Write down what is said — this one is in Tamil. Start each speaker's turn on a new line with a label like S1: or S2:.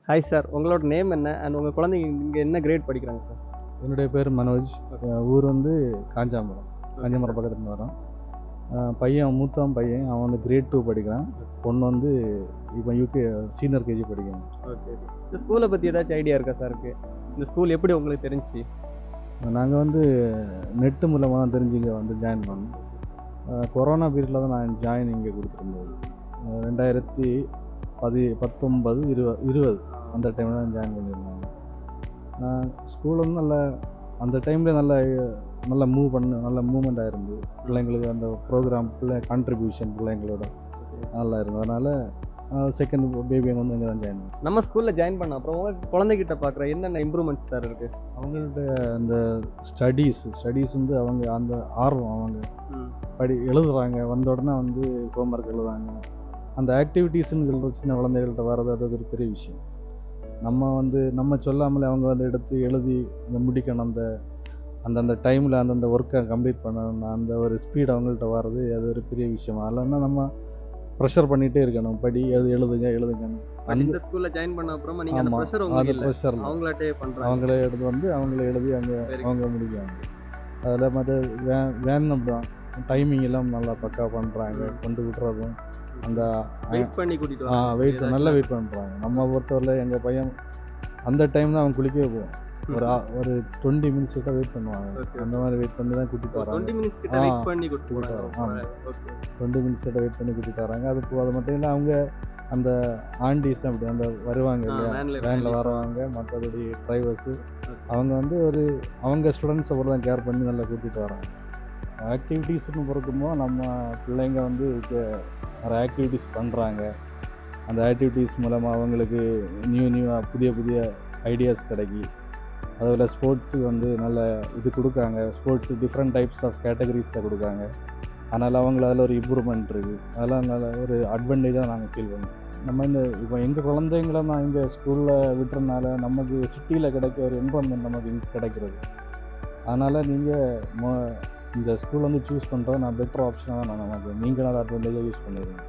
S1: ஹாய் சார், உங்களோட நேம் என்ன? அண்ட் உங்கள் குழந்தைங்க இங்கே என்ன கிரேட் படிக்கிறாங்க சார்?
S2: என்னுடைய பேர் மனோஜ். ஊர் வந்து காஞ்சாமரம். காஞ்சாமரம் பக்கத்தில் வரோம். பையன் மூத்தவன் பையன், அவன் வந்து கிரேட் 2 படிக்கிறான். பொண்ணு வந்து இப்போ யூகே சீனியர் கேஜி படிக்கிறான்.
S1: ஓகே. இந்த ஸ்கூலை பற்றி ஏதாச்சும் ஐடியா இருக்கா சாருக்கு? இந்த ஸ்கூல் எப்படி உங்களுக்கு தெரிஞ்சுச்சு?
S2: நாங்கள் வந்து நெட்டு மூலமாக தான் தெரிஞ்சு இங்கே வந்து ஜாயின் பண்ணோம். கொரோனா பீரியடில் தான் நான் ஜாயின் இங்கே கொடுத்துருந்தது. 2019, 20 அந்த டைமில் தான் ஜாயின் பண்ணியிருந்தாங்க. ஸ்கூல் வந்து அந்த டைமில் நல்லா மூவ்மெண்ட் ஆயிருந்து. பிள்ளைங்களுக்கு அந்த ப்ரோக்ராம் கான்ட்ரிபியூஷன் பிள்ளைங்களோட நல்லா இருந்தது. அதனால் செகண்ட் பேபி வந்து இங்கே தான் ஜாயின் பண்ணேன்.
S1: நம்ம ஸ்கூலில் ஜாயின் பண்ண அப்புறம் உங்கள் குழந்தைகிட்ட பார்க்குற என்னென்ன இம்ப்ரூவ்மெண்ட்ஸ் சார் இருக்குது?
S2: அவங்கள்ட்ட அந்த ஸ்டடீஸ் வந்து அவங்க அந்த ஆர்வம், அவங்க எழுதுறாங்க, வந்த உடனே வந்து ஹோம்ஒர்க் எழுதுறாங்க. அந்த ஆக்டிவிட்டீஸுன்னு சின்ன குழந்தைகள்கிட்ட வர்றது அது ஒரு பெரிய விஷயம். நம்ம சொல்லாமலே அவங்க வந்து எடுத்து எழுதி அந்த முடிக்கணும், அந்த டைமில் அந்தந்த ஒர்க்கை கம்ப்ளீட் பண்ணணும், அந்த ஒரு ஸ்பீட் அவங்கள்ட்ட வர்றது அது ஒரு பெரிய விஷயம். இல்லைன்னா நம்ம ப்ரெஷர் பண்ணிகிட்டே இருக்கணும், எழுதுங்கன்னு.
S1: இந்த ஸ்கூலில் ஜாயின் பண்ண அப்புறமா நீங்கள் அந்த ப்ரெஷர் அவங்களே
S2: எடுத்து வந்து அவங்களே எழுதி அவங்க முடிக்கிறாங்க. அதில் மற்ற வேணும் தான் டைமிங் எல்லாம் நல்லா பக்கா பண்ணுறாங்க. கொண்டு விடுறதும் அந்த
S1: வெயிட் பண்ணி கூட்டிகிட்டு
S2: நல்லா வெயிட் பண்ணுறாங்க. நம்ம பொறுத்தவரையில் எங்கள் பையன் அந்த டைம் தான் அவன் குளிக்கவே போவோம். ஒரு 20 மினிட்ஸ் கிட்ட வெயிட் பண்ணுவாங்க. அந்த மாதிரி வெயிட் பண்ணி தான் கூட்டிகிட்டு வராங்க.
S1: 20 மினிட்ஸ் கிட்ட வெயிட் பண்ணி கூட்டிகிட்டு
S2: வராங்க. அது மட்டும் இல்லை, அவங்க அந்த ஆண்டிஸ் அப்படி அந்த வருவாங்க இல்லையா, வேனில் வரவங்க, மற்றபடி டிரைவர்ஸு அவங்க வந்து அவங்க ஸ்டூடெண்ட்ஸை கூட தான் கேர் பண்ணி நல்லா கூட்டிகிட்டு வராங்க. ஆக்டிவிட்டீஸ்னு பொறுக்கும்போது நம்ம பிள்ளைங்க வந்து நிறைய ஆக்டிவிட்டீஸ் பண்ணுறாங்க. அந்த ஆக்டிவிட்டீஸ் மூலமாக அவங்களுக்கு நியூவாக புதிய ஐடியாஸ் கிடைக்கி. அதில் ஸ்போர்ட்ஸுக்கு வந்து நல்ல இது கொடுக்காங்க. ஸ்போர்ட்ஸு டிஃப்ரெண்ட் டைப்ஸ் ஆஃப் கேட்டகரிஸில் கொடுக்காங்க. அதனால் அவங்கள அதில் ஒரு இம்ப்ரூவ்மெண்ட் இருக்குது. அதெல்லாம் நல்ல ஒரு அட்வான்டேஜாக நாங்கள் ஃபீல் பண்ணுவோம். நம்ம இப்போ எங்கள் குழந்தைங்கள நான் இங்கே ஸ்கூலில் விட்டுறதுனால நமக்கு சிட்டியில் கிடைக்க ஒரு என்வரன்மெண்ட் நமக்கு இங்கே கிடைக்கிறது. அதனால் நீங்கள் இந்த ஸ்கூல் வந்து சூஸ் பண்ணுறது நான் பெட்டர் ஆப்ஷனாக தான் நான் நினைக்கிறேன். நீங்களும் அதை அட்வான்டேஜாக யூஸ் பண்ணிடுங்க.